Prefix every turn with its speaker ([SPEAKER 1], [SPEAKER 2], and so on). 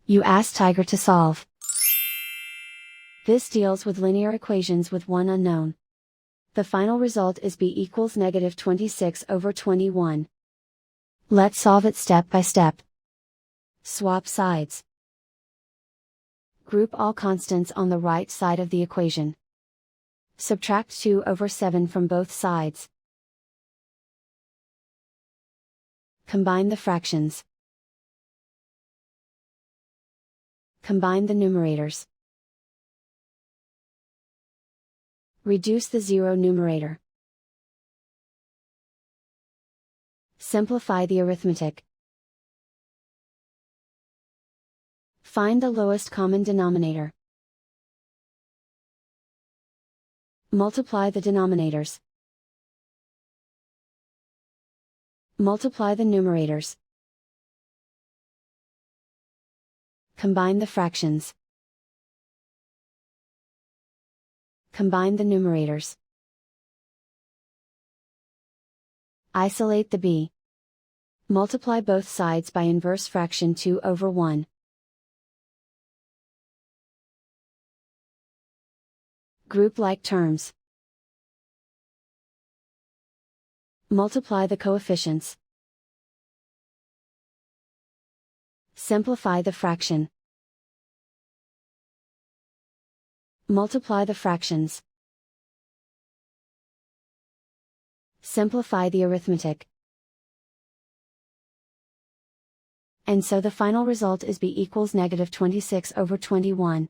[SPEAKER 1] You ask Tiger to solve. This deals with linear equations with one unknown. The final result is b equals negative 26/21. Let's solve it step by step. Swap sides. Group all constants on the right side of the equation. Subtract 2/7 from both sides. Combine the fractions. Combine the numerators. Reduce the zero numerator. Simplify the arithmetic. Find the lowest common denominator. Multiply the denominators. Multiply the numerators. Combine the fractions. Combine the numerators. Isolate the b. Multiply both sides by inverse fraction 2/1. Group like terms. Multiply the coefficients. Simplify the fraction. Multiply the fractions. Simplify the arithmetic. And so the final result is b equals negative 26/21.